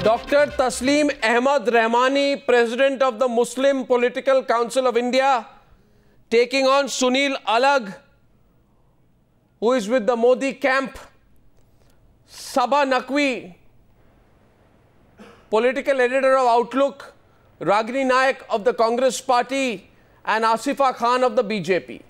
Dr. Taslim Ahmad Rahmani, President of the Muslim Political Council of India, taking on Sunil Alag, who is with the Modi camp. Saba Naqvi, political editor of Outlook, Ragini Nayak of the Congress Party, and Asifa Khan of the BJP.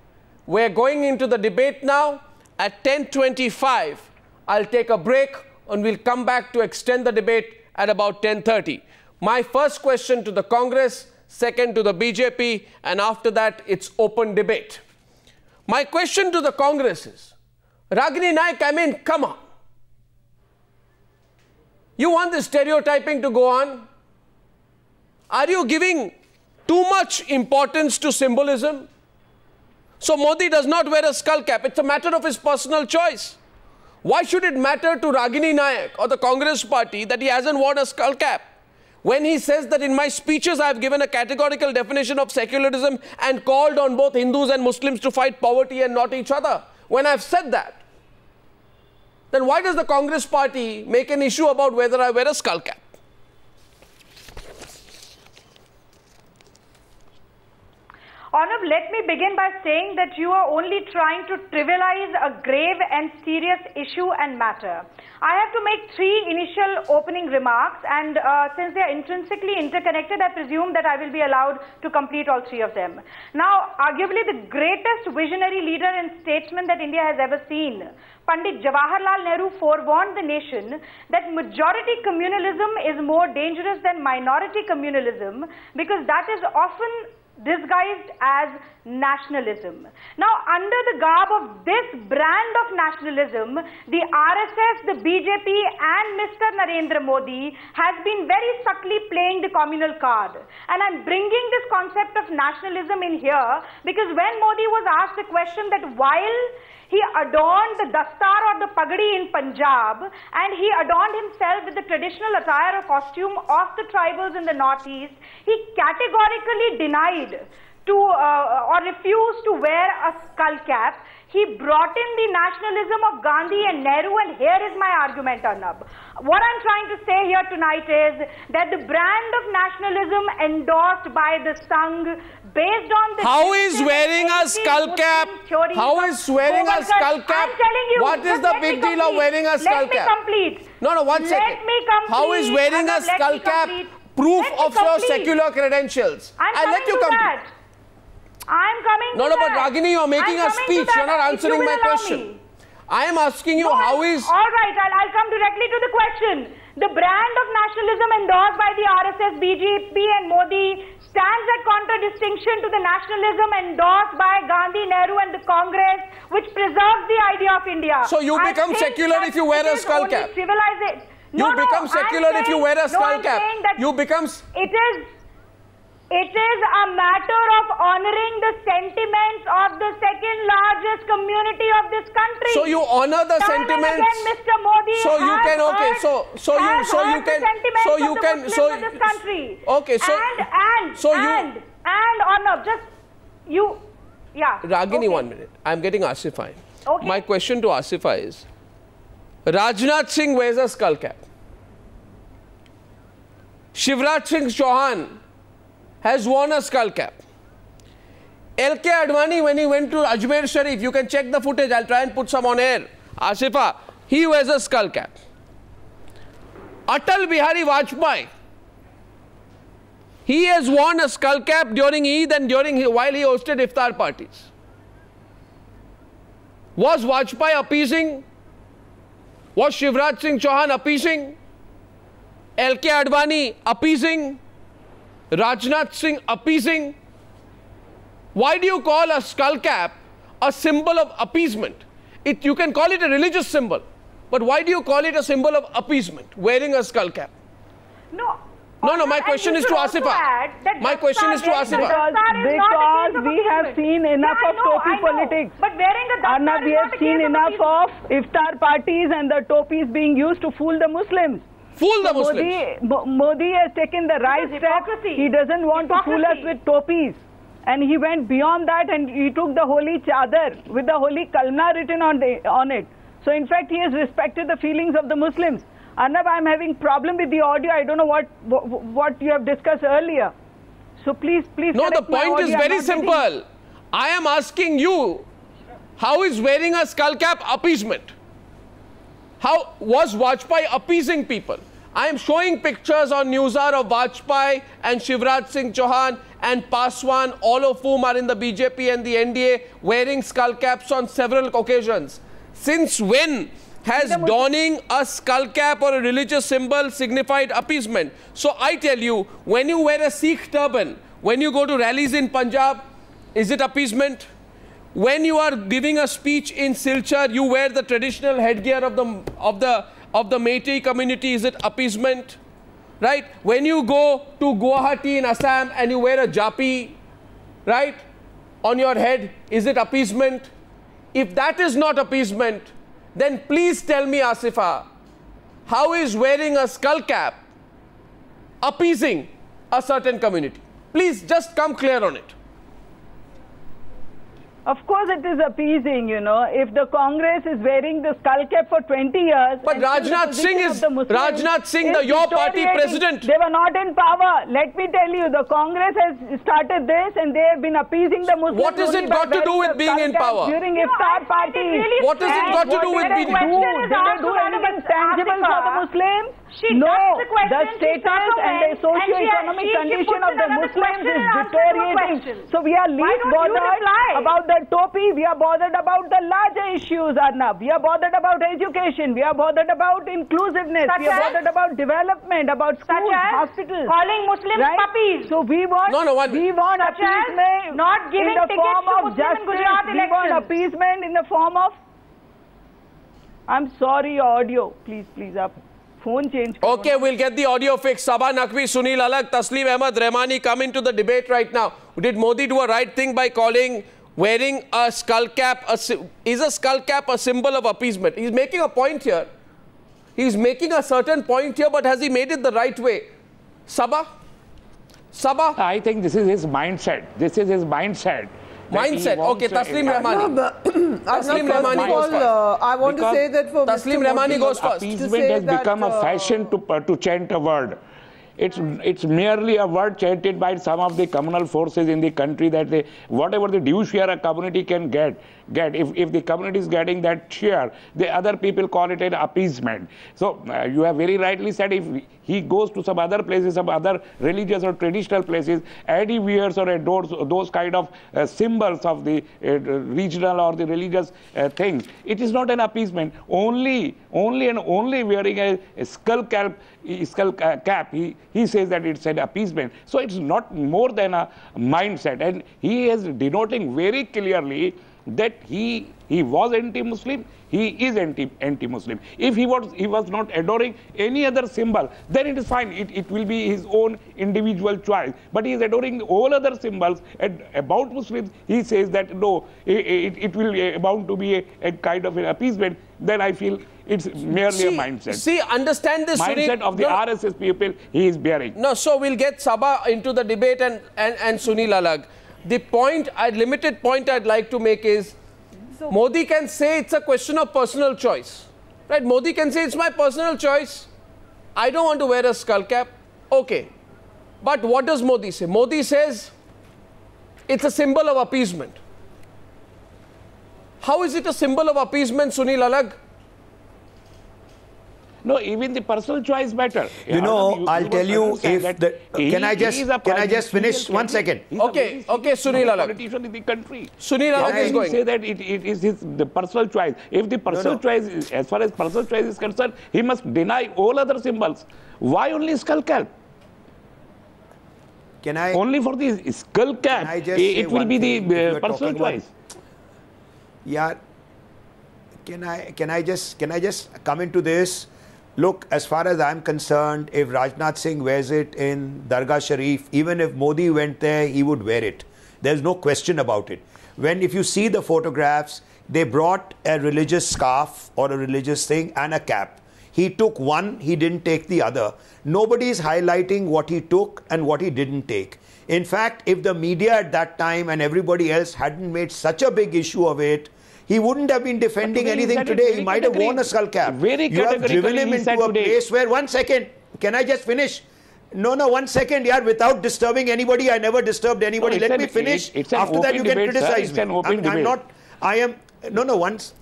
We're going into the debate now. At 10:25, I'll take a break and we'll come back to extend the debate at about 10:30. My first question to the Congress, second to the BJP, and after that it's open debate. My question to the Congress is, Ragini Nayak, I mean, come on. You want this stereotyping to go on? Are you giving too much importance to symbolism? So Modi does not wear a skull cap. It's a matter of his personal choice. Why should it matter to Ragini Nayak or the Congress Party that he hasn't worn a skull cap? When he says that in my speeches I have given a categorical definition of secularism and called on both Hindus and Muslims to fight poverty and not each other. When I've said that, then why does the Congress Party make an issue about whether I wear a skull cap? Arnab, let me begin by saying that you are only trying to trivialize a grave and serious issue and matter. I have to make three initial opening remarks, and since they are intrinsically interconnected, I presume that I will be allowed to complete all three of them. Now, arguably the greatest visionary leader and statesman that India has ever seen, Pandit Jawaharlal Nehru, forewarned the nation that majority communalism is more dangerous than minority communalism because that is often disguised as nationalism. Now, under the garb of this brand of nationalism, the RSS, the BJP and Mr. Narendra Modi has been very subtly playing the communal card. And I'm bringing this concept of nationalism in here because when Modi was asked the question that while he adorned the dastar or the pagadi in Punjab and he adorned himself with the traditional attire or costume of the tribals in the northeast, he categorically denied to or refused to wear a skull cap. He brought in the nationalism of Gandhi and Nehru, and here is my argument, Arnab. What I'm trying to say here tonight is that the brand of nationalism endorsed by the Sangh, based on the... How is wearing a skull cap? How is wearing a skull cap? I'm telling you, what is the big deal of wearing a skull cap? Let me complete. No, one second. Let me complete. How is wearing a skull cap proof of your secular credentials? I'll let you complete. I'm coming to that. No, but Ragini, you're making a speech. You're not answering my question. I am asking you how is... All right, I'll come directly to the question. The brand of nationalism endorsed by the RSS, BJP and Modi stands at contradistinction to the nationalism endorsed by Gandhi, Nehru and the Congress, which preserves the idea of India. So you become secular if you wear a skull cap. You become secular if you wear a skull cap. You become... It is a matter of honoring the sentiments of the second largest community of this country. So you honor the sentiments. Again, Mr. Modi so you can okay. So you can okay. So and Arnab, just you, yeah. Ragini, okay. 1 minute. I'm getting Asifa in. Okay. My question to Asifa is: Rajnath Singh wears a skull cap. Shivraj Singh Chauhan has worn a skull cap. L.K. Advani, when he went to Ajmer Sharif, you can check the footage, I'll try and put some on air. Asifa, he wears a skull cap. Atal Bihari Vajpayee, he has worn a skull cap during Eid and while he hosted iftar parties. Was Vajpayee appeasing? Was Shivraj Singh Chauhan appeasing? L.K. Advani appeasing? Rajnath Singh appeasing? Why do you call a skull cap a symbol of appeasement? You can call it a religious symbol, but why do you call it a symbol of appeasement, wearing a skull cap? No, my question is to Asifa. My question is to Asifa. Because we have seen enough of topi politics. But wearing a Arnab, we have seen enough of iftar parties and the topis being used to fool the Muslims. Fool the Muslims. Modi has taken the right step. He doesn't want to fool us with topis. And he went beyond that and he took the holy chadar with the holy kalma written on it. So in fact, he has respected the feelings of the Muslims. Arnab, I'm having problem with the audio. I don't know what you have discussed earlier. So please. No, the point is very simple. I am asking you, how is wearing a skull cap appeasement? How was Vajpayee appeasing people? I am showing pictures on Newshour of Vajpayee and Shivraj Singh Chauhan and Paswan, all of whom are in the BJP and the NDA, wearing skull caps on several occasions. Since when has donning a skull cap or a religious symbol signified appeasement? So I tell you, when you wear a Sikh turban, when you go to rallies in Punjab, is it appeasement? When you are giving a speech in Silchar, you wear the traditional headgear of the Meitei community, is it appeasement? Right? When you go to Guwahati in Assam and you wear a japi, right, on your head, is it appeasement? If that is not appeasement, then please tell me, Asifa, how is wearing a skull cap appeasing a certain community? Please just come clear on it. Of course it is appeasing, you know, if the Congress is wearing the skull cap for 20 years. But Rajnath Singh is, your party president. They were not in power. Let me tell you, the Congress has started this and they have been appeasing the Muslims. What has it got to do with being in power? During iftar parties. Really, what has it got to do with being in power? Did they do anything tangible for the Muslims? No, the status and the socio-economic condition of the Muslims is deteriorating. So we are least bothered about the topi, we are bothered about the larger issues, Arnab. We are bothered about education, we are bothered about inclusiveness, we are bothered about development, about schools, hospitals. Calling Muslims puppies. So we want, appeasement not giving in the form of justice. We want appeasement in the form of... I'm sorry, audio. Please up. Phone change. Okay, we'll get the audio fixed. Sabah Naqvi, Sunil Alag, Taslim Ahmed, Rahmani come into the debate right now. Did Modi do a right thing by calling wearing a skull cap? Is a skull cap a symbol of appeasement? He's making a point here. He's making a certain point here, but has he made it the right way? Sabah? I think this is his mindset. This is his mindset. Okay, Taslim Rahmani. Taslim Rahmani goes first. I want to say that for Taslim Rahmani goes first. Appeasement has become a fashion to chant a word. It's merely a word chanted by some of the communal forces in the country that whatever the due share a community can get. If the community is getting that share, the other people call it an appeasement. So you have very rightly said, if he goes to some other places, some other religious or traditional places, and he wears or adores those kind of symbols of the regional or the religious things, it is not an appeasement. Only wearing a skull cap, he says that it's an appeasement. So it's not more than a mindset, and he is denoting very clearly that he was anti-Muslim, he is anti-Muslim. If he was not adoring any other symbol, then it is fine. It will be his own individual choice. But he is adoring all other symbols. And about Muslims, he says that no, it will amount to be a kind of an appeasement. Then I feel it's merely a mindset. See, understand this mindset of the RSS people he is bearing. No, so we'll get Sabah into the debate and Sunil Alag. The point, limited point I'd like to make is, Modi can say it's a question of personal choice. Right? Modi can say it's my personal choice. I don't want to wear a skull cap. Okay. But what does Modi say? Modi says it's a symbol of appeasement. How is it a symbol of appeasement, Sunil Alag? No, even the personal choice matter. You know, I'll tell you if the, can I just finish 1 second? Okay, Sunil Alag. Politician in the country. Sunil Alag is going. Say that it is the personal choice. If the personal choice is, as far as personal choice is concerned, he must deny all other symbols. Why only skull cap? Can I? Only for the skull cap, it will be the personal choice. Yeah. Can I just come into this? Look, as far as I'm concerned, if Rajnath Singh wears it in Dargah Sharif, even if Modi went there, he would wear it. There's no question about it. If you see the photographs, they brought a religious scarf or a religious thing and a cap. He took one, he didn't take the other. Nobody is highlighting what he took and what he didn't take. In fact, if the media at that time and everybody else hadn't made such a big issue of it, he wouldn't have been defending anything today. He might have worn a skull cap. You have driven him into a place where, 1 second, can I just finish? No, 1 second, yeah, without disturbing anybody. I never disturbed anybody. Let me finish. After that, you can criticize me. I'm not, I am, once.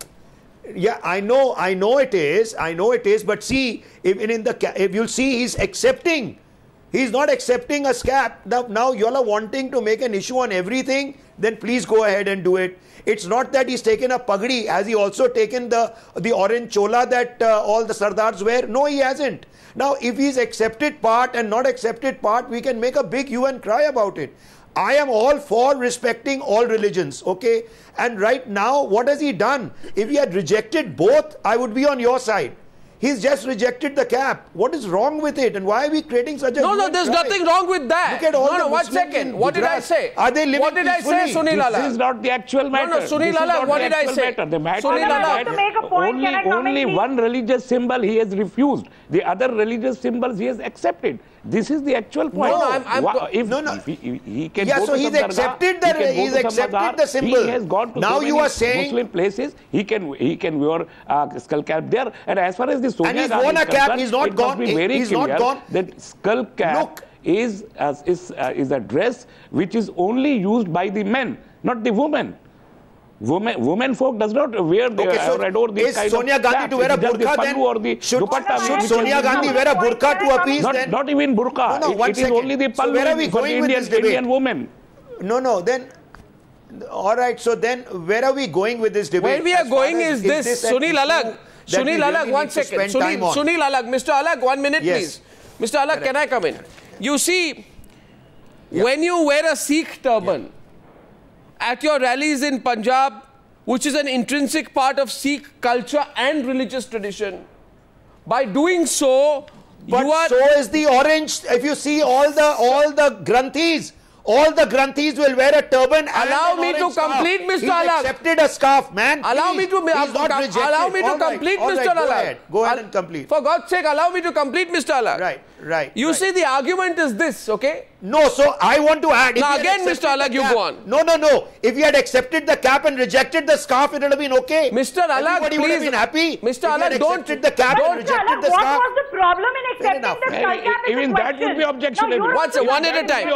Yeah, I know it is, but see, if you'll see, he's accepting. He's not accepting a scap. Now you all are wanting to make an issue on everything, then please go ahead and do it. It's not that he's taken a pagdi. Has he also taken the orange chola that all the Sardars wear? No, he hasn't. Now, if he's accepted part and not accepted part, we can make a big hue and cry about it. I am all for respecting all religions, okay? And right now, what has he done? If he had rejected both, I would be on your side. He's just rejected the cap. What is wrong with it? And why are we creating such a... No, there's nothing wrong with that. Look at all the 1 second. What did I say? Are they living What did I say, Sunil Alagh? This is not the actual matter. No, Sunil Alagh, what did I say? The matter Sunil Alagh, to make a point. Only one religious symbol he has refused. The other religious symbols he has accepted. This is the actual point. He can go so to he's accepted the symbol. He has gone to now so you many are saying Muslim places. He can wear skull cap there. And as far as the Sonia Gandhi is concerned, cap. He's not gone. He's not gone. That skull cap is a dress which is only used by the men, not the women. Women folk does not wear or adore this kind Sonia of Gandhi to wear a burqa then? Should Sonia Gandhi wear a burqa to appease then? Not even burqa. It is only the pallu for the Indian women. Then... All right, so then where are we going with this debate? Where we are going is this. Sunil Alagh. Sunil Alagh, 1 second. Sunil Alagh. Mr. Alagh, 1 minute, please. Mr. Alagh, can I come in? You see, when you wear a Sikh turban at your rallies in Punjab, which is an intrinsic part of Sikh culture and religious tradition, by doing so, so is the orange. If you see all the Granthis, all the Granthis will wear a turban. Allow me to complete, Mr. Alagh. He accepted a scarf, man. Allow me to complete, Mr. Alagh. Go ahead and complete. For God's sake, allow me to complete, Mr. Alagh. Right. You see, the argument is this, okay? No, so I want to add. Now again, Mr. Alagh, you go on. No. If you had accepted the cap and rejected the scarf, it would have been okay. Mr. Alagh, everybody would have been happy. Mr. Alagh, don't accepted the cap and rejected the scarf. What was the problem in accepting the skull cap? Even that would be objectionable. One at a time.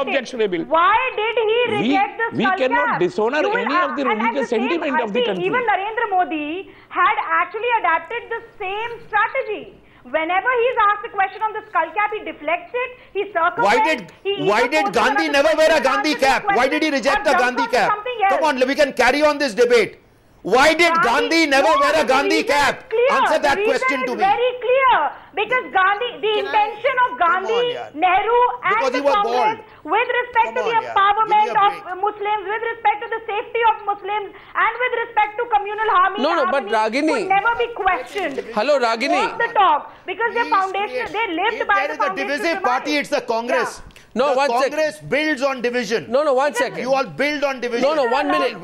Why did he reject the skull cap? We cannot dishonor any of the religious sentiment of the country. Even Narendra Modi had actually adapted the same strategy. Whenever he's asked a question on the skull cap, he deflects it, he circumvents. Why did Gandhi never wear a Gandhi cap? Why did he reject a Gandhi cap? Come on, we can carry on this debate. Why did Gandhi never wear a Gandhi cap? Answer that question to me. Very clear. Because the intention of Gandhi, Nehru and the Congress with respect to the empowerment of Muslims, with respect to the safety of Muslims and with respect to communal harmony, but Ragini could never be questioned. Hello, Ragini. The talk, because their foundation, they lived by the foundation. There is a divisive party, it's the Congress. No, the Congress builds on division. No, 1 second. You all build on division. No, 1 minute.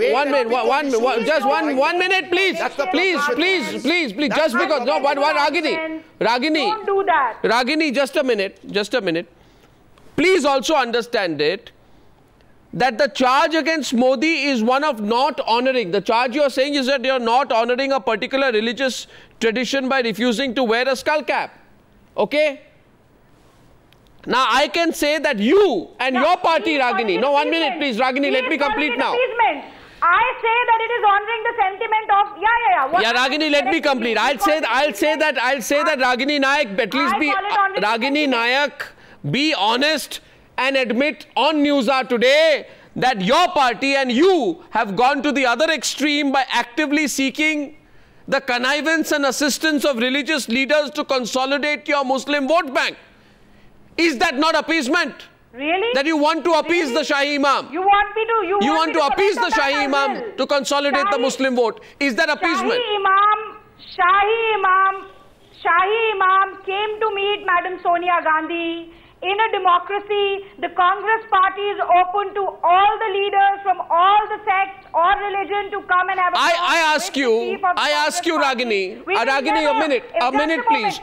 Just one minute, please. Please. Just because. No, Ragini. Don't do that. Ragini, just a minute. Please also understand it that the charge against Modi is one of not honoring. The charge you are saying is that you are not honoring a particular religious tradition by refusing to wear a skull cap. Okay? Now, I can say that you and your party, Ragini. No, 1 minute, please. Ragini, let me complete now. I say that it is honoring the sentiment of Ragini, let me complete. I'll say that Ragini Nayak, at least be Ragini Nayak, be honest and admit on Newshour today that your party and you have gone to the other extreme by actively seeking the connivance and assistance of religious leaders to consolidate your Muslim vote bank. Is that not appeasement? Really? That you want to appease the Shahi Imam? You want me to? You want to appease the Shahi Imam to consolidate the Muslim vote? Is that appeasement? Shahi Imam came to meet Madam Sonia Gandhi In a democracy, the Congress party is open to all the leaders from all the sects or religion to come and have a talk. I ask you, Ragini, a minute, please.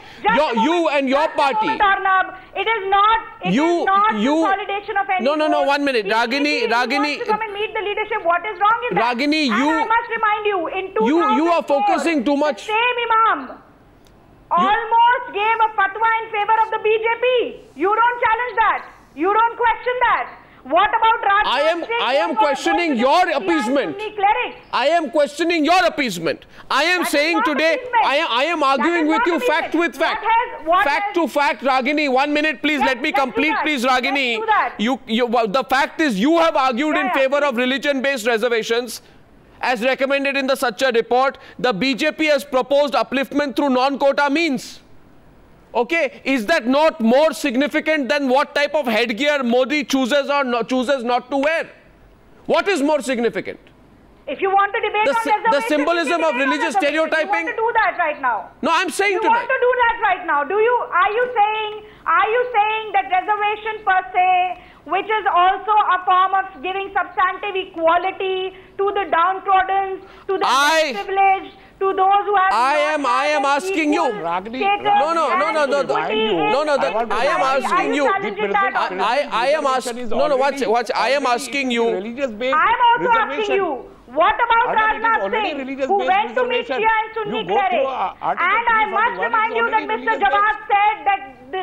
You and your party. It is not consolidation of any. No, 1 minute. Ragini. To come and meet the leadership. What is wrong in that? Ragini, I must remind you, in 2004, you are focusing too much. The same Imam almost gave a fatwa in favor of the BJP. You don't challenge that. You don't question that. What about Rajnath Singh? I am questioning your appeasement. I am questioning your appeasement. I am saying today, I am arguing with you fact with fact. Fact to fact, Ragini. 1 minute, please. Let me complete, please, Ragini. The fact is, you have argued in favor of religion-based reservations. As recommended in the Sacha report, the BJP has proposed upliftment through non-quota means. Okay, is that not more significant than what type of headgear Modi chooses or chooses not to wear? What is more significant? If you want to debate on the symbolism of religious stereotyping. You want to do that right now? No, I'm saying you want to do that right now. Are you saying that reservation per se, which is also a form of giving substantive equality to the downtrodden, to the privileged, to those who have I am asking you. Ragini, I am asking you. I am also asking you. What about Rajnath Singh, who went to meet Shia and Sunni clerics? And I must remind you that Mr. Jawad said that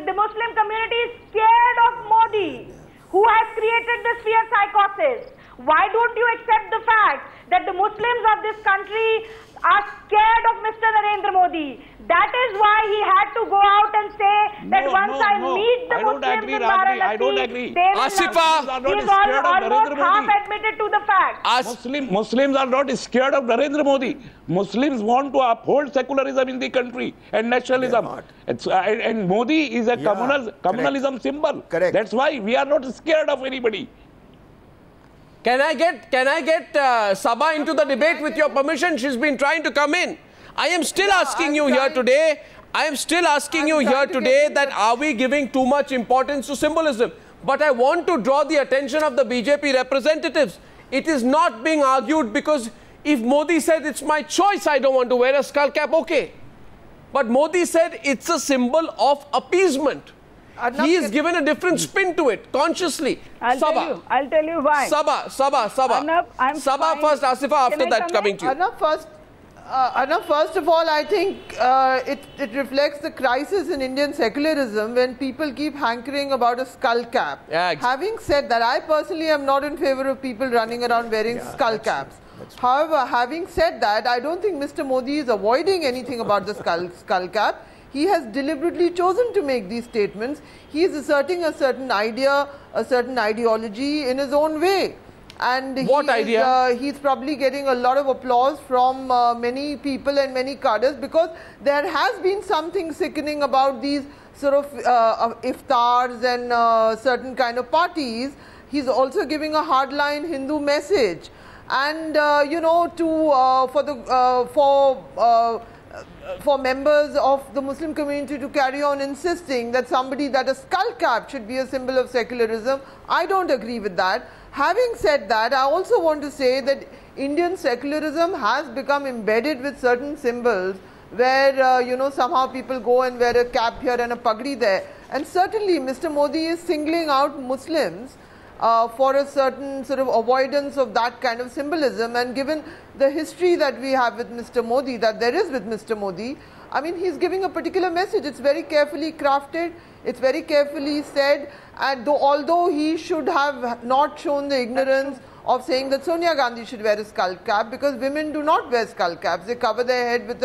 the Muslim community is scared of Modi, who has created this fear psychosis. Why don't you accept the fact that the Muslims of this country are scared of Mr. Narendra Modi? That is why he had to go out and say that once I meet the Muslims in Varanasi, I don't agree. Asifa, he's almost half admitted to the fact. Muslims are not scared of Narendra Modi. Muslims want to uphold secularism in the country and nationalism. And Modi is a communalism symbol. Correct. That's why we are not scared of anybody. Can I get Sabha into the debate with your permission? She's been trying to come in. I am still asking you here today. That are we giving too much importance to symbolism? But I want to draw the attention of the BJP representatives. It is not being argued because if Modi said it's my choice, I don't want to wear a skull cap, okay. But Modi said it's a symbol of appeasement. He is given a different spin to it, consciously. I'll tell you why. Sabha. Sabha first, Asifa, after that coming to you. Arnab, first of all, I think it reflects the crisis in Indian secularism when people keep hankering about a skull cap. Yeah, exactly. Having said that, I personally am not in favor of people running around wearing skull caps. However, having said that, I don't think Mr. Modi is avoiding anything about the skull cap. He has deliberately chosen to make these statements. He is asserting a certain idea, a certain ideology in his own way. And he's probably getting a lot of applause from many people and many cadres, because there has been something sickening about these sort of iftars and certain kind of parties. He's also giving a hardline Hindu message, and you know, for members of the Muslim community to carry on insisting that a skull cap should be a symbol of secularism. I don't agree with that. Having said that, I also want to say that Indian secularism has become embedded with certain symbols where, you know, somehow people go and wear a cap here and a pagdi there. And certainly Mr. Modi is singling out Muslims for a certain sort of avoidance of that kind of symbolism. And given the history that we have with Mr. Modi, that there is with Mr. Modi, I mean, he's giving a particular message. It's very carefully crafted. It's very carefully said. And although he should have not shown the ignorance of saying that Sonia Gandhi should wear a skull cap, because women do not wear skull caps. They cover their head with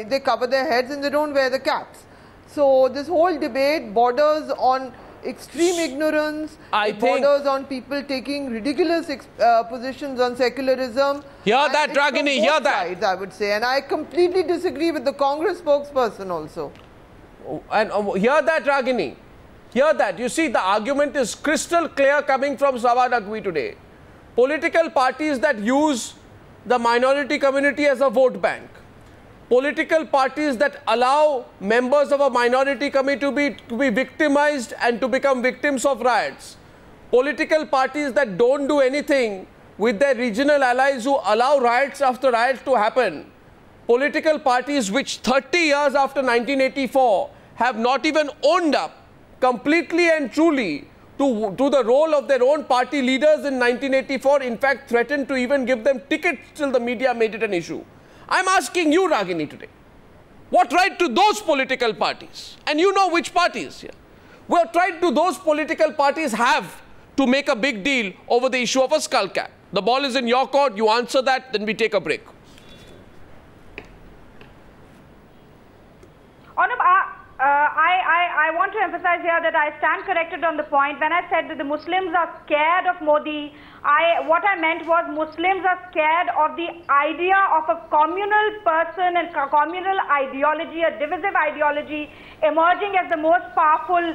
they cover their heads and they don't wear the caps. So this whole debate borders on extreme ignorance. It borders on people taking ridiculous positions on secularism. Hear that, Ragini, hear that. Sides, I would say. And I completely disagree with the Congress spokesperson also. And hear that, Ragini. Hear that. You see, the argument is crystal clear coming from Zawad Agwi today. Political parties that use the minority community as a vote bank, political parties that allow members of a minority community to be victimized and to become victims of riots, political parties that don't do anything with their regional allies who allow riots after riots to happen, political parties which 30 years after 1984 have not even owned up completely and truly to the role of their own party leaders in 1984, in fact threatened to even give them tickets till the media made it an issue. I'm asking you, Ragini, today, what right do those political parties, and you know which parties here, what right do those political parties have to make a big deal over the issue of a skull cap? The ball is in your court, you answer that, then we take a break. I want to emphasize here that I stand corrected on the point. When I said that the Muslims are scared of Modi, what I meant was Muslims are scared of the idea of a communal person and communal ideology, a divisive ideology emerging as the most powerful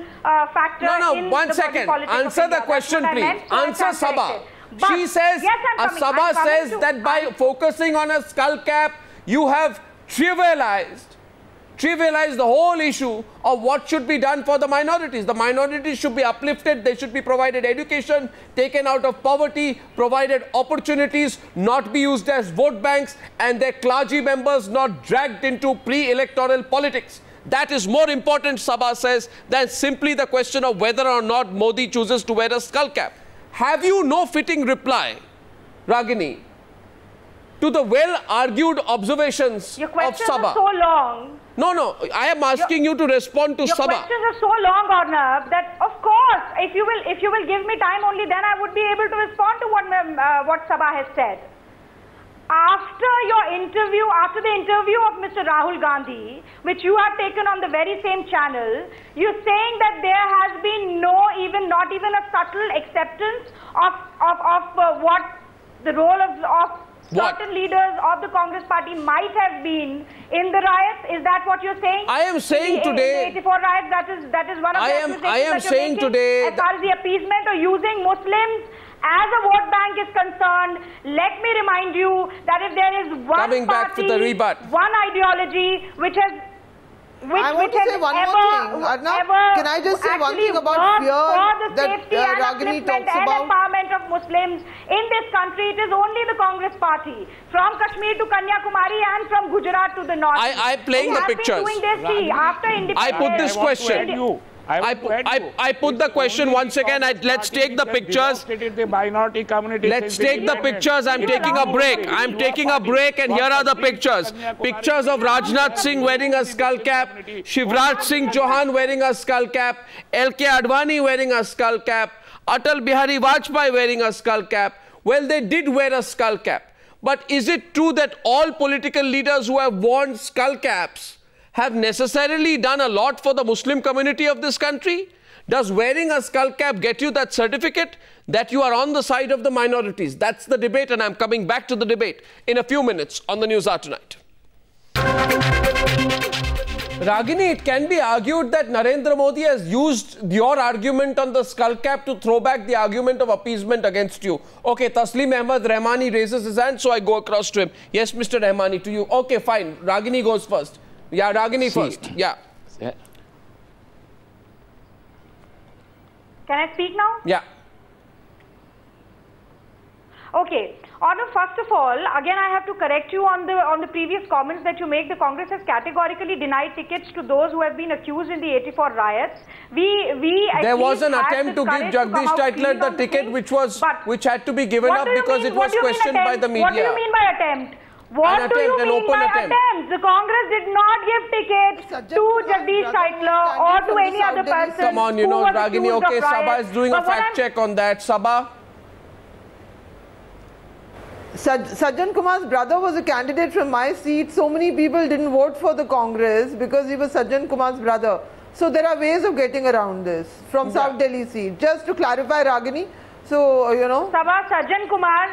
factor in one the second. politics. Answer the question, please. Answer Sabah. She says, Sabah says that by focusing on a skull cap, you have trivialized the whole issue of what should be done for the minorities. The minorities should be uplifted, they should be provided education, taken out of poverty, provided opportunities, not be used as vote banks, and their clergy members not dragged into pre-electoral politics. That is more important, Sabah says, than simply the question of whether or not Modi chooses to wear a skull cap. Have you no fitting reply, Ragini, to the well-argued observations Your of questions Sabah? are so long. No, I am asking you to respond to Sabah. Your questions are so long, Arnab, that of course, if you will give me time only, then I would be able to respond to what Sabah has said. After the interview of Mr. Rahul Gandhi, which you have taken on the very same channel, you're saying that there has been not even a subtle acceptance of what the role of certain leaders of the Congress party might have been in the riots. Is that what you're saying? I am saying today. In the 84 riots, that is one of the accusations I am saying today. As far as the appeasement or using Muslims as a vote bank is concerned, let me remind you that if there is one party, one ideology which has I want to say one more thing. Arnab, can I just say one thing about fear that Ragini talks about? Empowerment of Muslims in this country, it is only the Congress party. From Kashmir to Kanyakumari and from Gujarat to the north. I playing the pictures. Doing this, after independence. I put this question. I put the question once again. Let's take the pictures. Let's take the pictures. I'm taking a break. I'm taking a break, and here are the pictures. Pictures of Rajnath Singh wearing a skull cap, Shivraj Singh Chauhan wearing a skull cap, L.K. Advani wearing a skull cap, Atal Bihari Vajpayee wearing a skull cap. Well, they did wear a skull cap. But is it true that all political leaders who have worn skull caps have necessarily done a lot for the Muslim community of this country? Does wearing a skull cap get you that certificate that you are on the side of the minorities? That's the debate, and I'm coming back to the debate in a few minutes on the Newshour Tonight. Ragini, it can be argued that Narendra Modi has used your argument on the skull cap to throw back the argument of appeasement against you. Okay, Taslim Ahmad Rahmani raises his hand, so I go across to him. Yes, Mr. Rahmani, to you. Okay, fine. Ragini goes first. Yeah, Ragini first. Yeah. Can I speak now? Yeah. Okay. Arnab, first of all, again I have to correct you on the previous comments that you make. The Congress has categorically denied tickets to those who have been accused in the 84 riots. There was an attempt to give Jagdish Titler the ticket which had to be given up because it was questioned by the media. What do you mean by attempt? What do you mean by attempt? The Congress did not give tickets to Jagdish Titler or to any other person. Come on, you know, Ragini, okay, Sabah is doing a fact check on that. Sabah? Sajjan Kumar's brother was a candidate from my seat. So many people didn't vote for the Congress because he was Sajjan Kumar's brother. So there are ways of getting around this from South Delhi seat. Just to clarify, Ragini, so, you know. Sabah Sajjan Kumar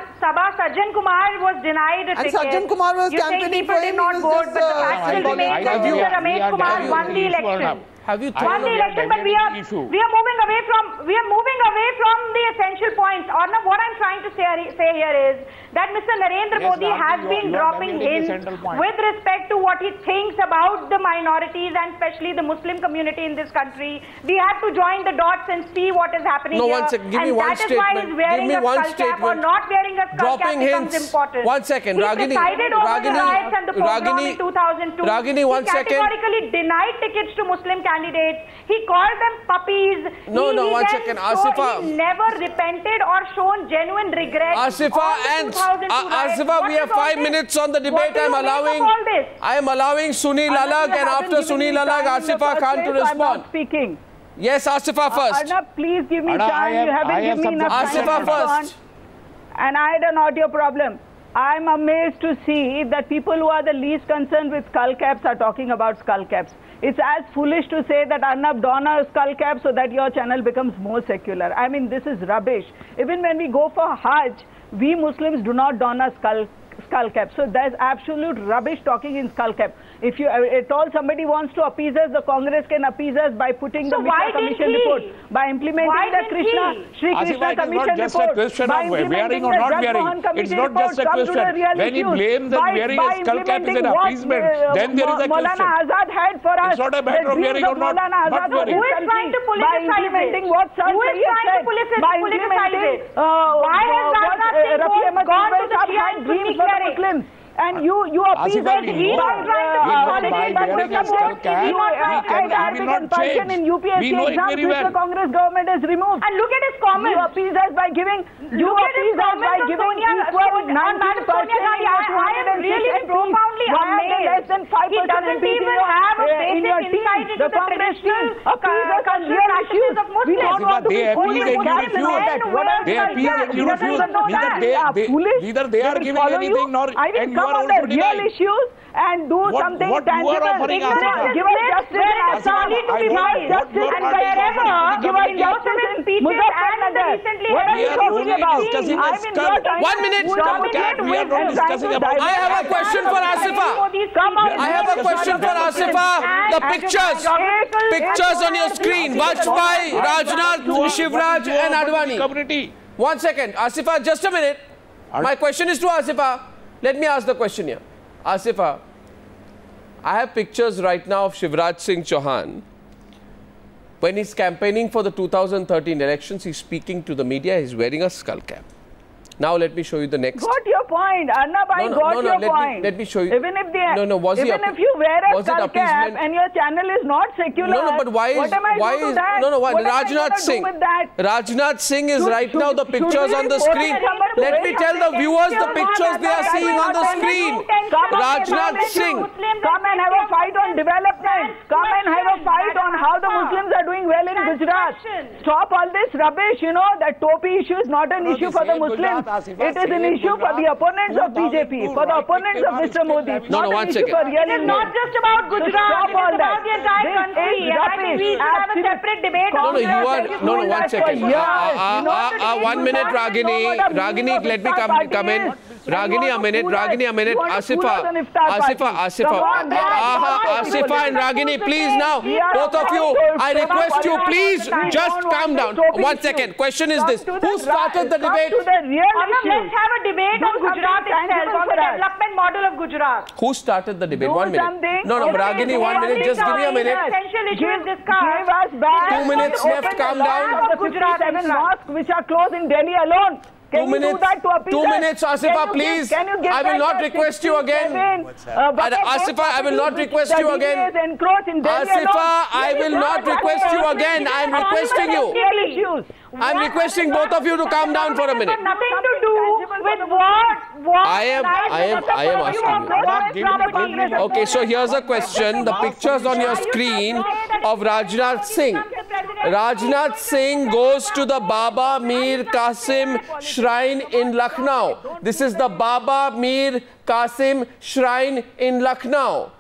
was denied a ticket. And Sajjan Kumar was campaigning for him. Not vote, but the fact still remains that Ramesh Kumar won the election. Have you won the election, but we are moving away from the essential points. Arnab, what I'm trying to say here is that Mr. Narendra Modi has been dropping hints with respect to what he thinks about the minorities and especially the Muslim community in this country. We have to join the dots and see what is happening here. One second. Give me one statement. Give me one statement. Or not wearing a skull cap becomes important. 1 second. He presided over the riots and the pogrom in 2002. Ragini, 1 second. He categorically denied tickets to Muslim candidates. He called them puppies. 1 second. Asifa. He never repented or shown genuine regret. Asifa, we have 5 minutes on the debate. I am allowing Sunil Alag, and after Sunil Alag, Asifa Khan to respond. Speaking. Yes, Asifa first. Arnab, please give me time. You haven't given me enough time. Asifa first. And I had an audio problem. I'm amazed to see that people who are the least concerned with skull caps are talking about skull caps. It's as foolish to say that Arnab don a skull cap so that your channel becomes more secular. I mean, this is rubbish. Even when we go for Hajj, we Muslims do not don a skull cap. So there's absolute rubbish talking in skull cap. If you at all somebody wants to appease us, the Congress can appease us by putting the Mitra Commission report, by implementing the Shri Krishna Commission report, by implementing the wearing or not wearing. It's not just a question. When he blames that wearing a skull cap is an appeasement, then there is a question. Azad had for us. It's not a matter of wearing or not wearing. Who is trying to politicize implementing what Sir Sayyid said, by implementing why has Rajnath Singh gone to the Shia dreams for the Muslims? And you appease us. He was trying to in UPSC exams which the Congress government has removed. And look at his comments. You appease us by giving equal 90%. I am really profoundly amazed. Less than 5% he doesn't even have a basic insight into the traditional cultural practices of Muslims. They appease and you refuse. Neither they are giving anything nor come on the real issues and do something tangible. Give us justice and authority to be wise. And wherever injustice is impeached and the recently what are you talking about? 1 minute. I have a question for Asifa. The pictures on your screen. Vajpayee, Rajnath, Shivraj and Advani. 1 second. Asifa, just a minute. My question is to Asifa. Let me ask the question here. Asifa, I have pictures right now of Shivraj Singh Chauhan. When he's campaigning for the 2013 elections, he's speaking to the media, he's wearing a skull cap. Now let me show you the next. Got your point, Arnab. I got your point. Let me show you. Even if you wear a skull cap and your channel is not secular, but why is Rajnath Singh? Rajnath Singh is right now the pictures on the screen. Let me tell the viewers the pictures they are seeing on the screen. Rajnath Singh. Come and have a fight on development. Come and have a fight on how the Muslims are doing well in Gujarat. Stop all this rubbish. You know that topi issue is not an issue for the Muslims. It is an issue for the opponents of BJP, for the opponents of Mr. Modi. No, 1 second. It is not just about Gujarat, it is about the entire country. And I think we should have a separate debate on this. No, 1 second. 1 minute, Ragini. Ragini, let me come in. Ragini, a minute. Asifa and Ragini, please now. Both of you, I request you, please just calm down. 1 second. Question is this. Who started the debate? Let's have a debate on Gujarat itself, on the development model of Gujarat. Who started the debate? 1 minute. No, Ragini, 1 minute. Just give me a minute. Essential issues discussed. 2 minutes left. Calm down. The 57 mosques which are closed in Delhi alone. 2 minutes, Asifa, please. I will not request you again. Asifa, I will not request you again. Asifa, I will not request you again. I am requesting you. I am requesting both of you to calm down for a minute. Nothing to do with what I am asking you. Okay, so here's a question. The pictures on your screen of Rajnath Singh. Rajnath Singh goes to the Baba Mir Qasim Shrine in Lucknow. This is the Baba Mir Qasim Shrine in Lucknow.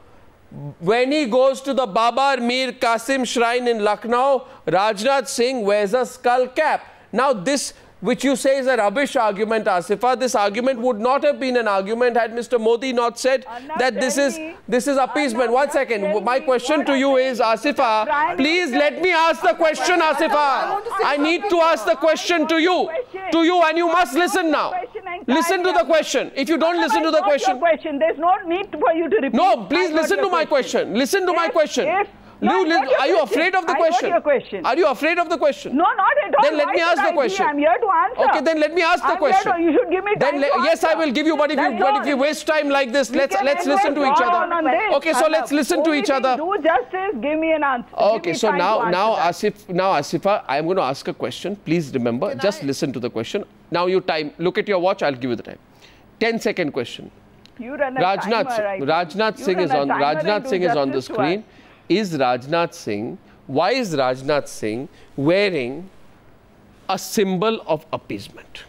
When he goes to the Baba Mir Qasim Shrine in Lucknow, Rajnath Singh wears a skull cap. Now this which you say is a rubbish argument, Asifa. This argument would not have been an argument had Mr. Modi not said that this is appeasement. 1 second. My question to you is, Asifa, please let me ask the question, Asifa. I need to ask the question to you, and you must listen now. Listen to the question. If you don't listen to the question, there's no need for you to repeat. No, please listen to my question. Listen to my question. Are you afraid of the question? Are you afraid of the question? No, not at all. Then let me ask the question. I'm here to answer. Okay, then let me ask the question. You should give me time to answer. Yes, I will give you. But if you waste time like this, let's listen to each other. Okay, so let's listen to each other. Do justice. Give me an answer. Okay, so now Asifa, I am going to ask a question. Please remember, just listen to the question. Now you time. Look at your watch. I'll give you the time. 10-second question. Rajnath Singh is on the screen. Why is Rajnath Singh wearing a symbol of appeasement?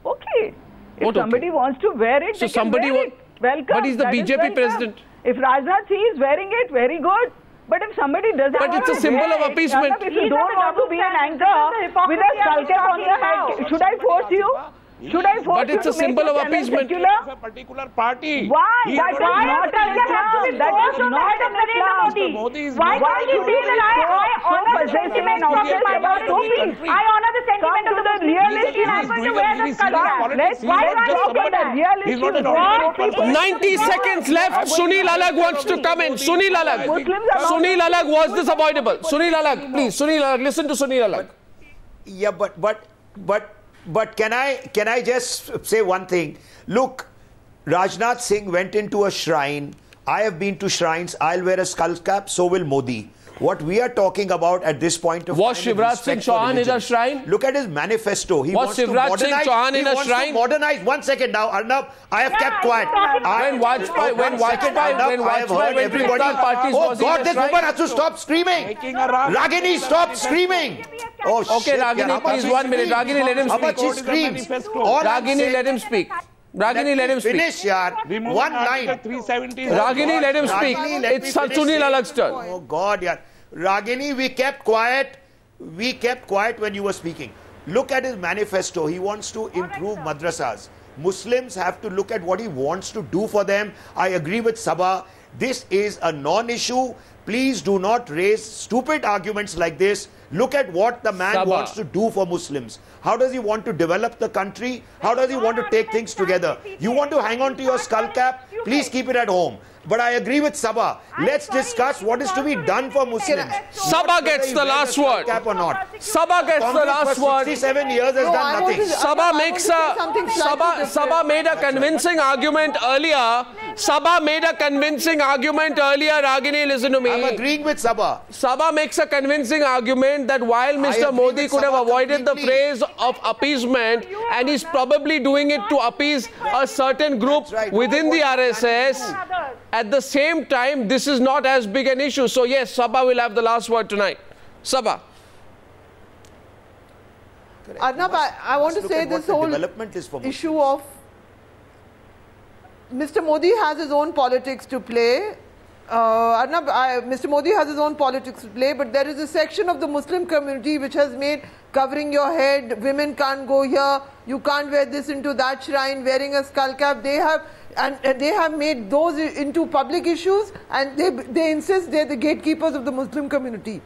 Okay. If somebody wants to wear it, so they can wear it. Welcome. But he's the BJP president. If Rajnath Singh is wearing it, very good. But if somebody doesn't want to wear it, it's a symbol of appeasement. If you don't want to be an anchor with a skull cap on your head, should I force you? Should I force But it's a symbol of appeasement. It's a particular party. Why? That is not Islam. That is not Narendra Modi. Why can't you be that I honor the sentiment of about Sufis? I honor the sentiment of the realist and I'm going to wear the skull cap. Why can't you look at the realist? 90 seconds left. Sunil Alag wants to come in. Sunil Alag, was this avoidable? Sunil Alag, please. Sunil Alag, listen to Sunil Alag. Yeah, but can I just say one thing? Look, Rajnath Singh went into a shrine. I have been to shrines. I'll wear a skull cap. So will Modi. What we are talking about at this point of time was Shivraj Singh Chauhan in a shrine? Look at his manifesto. He was Shivraj Singh Chauhan in a shrine? He wants to modernize. 1 second now, Arnab. I have kept quiet. When Vajpayee went to Iftar parties, oh God, this woman has to stop screaming. Ragini, stop screaming. Oh, okay, shit, Ragini, please, 1 minute. Ragini, let him speak. How much he screams. Ragini, let him speak. Ragini, let him speak. Finish, yaar. One line. Ragini, let him speak. It's Sunil Alag's turn. Oh God, yaar. Ragini, we kept quiet. We kept quiet when you were speaking. Look at his manifesto. He wants to improve madrasas. Muslims have to look at what he wants to do for them. I agree with Sabha. This is a non-issue. Please do not raise stupid arguments like this. Look at what the man wants to do for Muslims. How does he want to develop the country? How does he want to take things together? You want to hang on to your skull cap? Please keep it at home. But I agree with Sabha. Let's discuss what is to be done for Muslims. Sabha gets the last word. Sabha gets the last word. 67 years has done nothing. Sabha made a convincing argument earlier. Sabha made a convincing argument earlier. Ragini, listen to me. I'm agreeing with Sabha. Sabha makes a convincing argument that while Mr. Modi could have avoided the phrase of appeasement, and he's probably doing it to appease a certain group within the RSS, at the same time, this is not as big an issue. So yes, Sabha will have the last word tonight. Sabha. Arnab, I want to say this whole issue of Mr. Modi has his own politics to play. Arnab, Mr. Modi has his own politics to play, but there is a section of the Muslim community which has made covering your head, women can't go here, you can't wear this into that shrine, wearing a skull cap. They have made those into public issues, and they insist they're the gatekeepers of the Muslim community.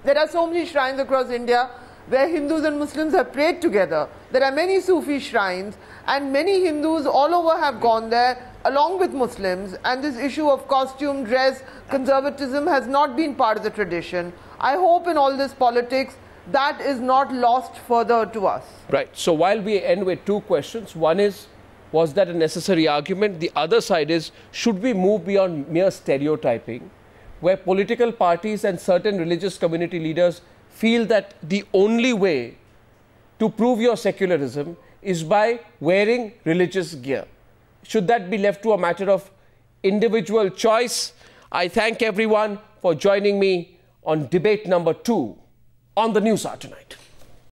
There are so many shrines across India where Hindus and Muslims have prayed together. There are many Sufi shrines, and many Hindus all over have gone there along with Muslims, and this issue of costume, dress, conservatism has not been part of the tradition. I hope in all this politics that is not lost further to us. Right. So while we end with two questions, one is, was that a necessary argument? The other side is, should we move beyond mere stereotyping, where political parties and certain religious community leaders feel that the only way to prove your secularism is by wearing religious gear? Should that be left to a matter of individual choice? I thank everyone for joining me on debate number 2 on the Newshour tonight.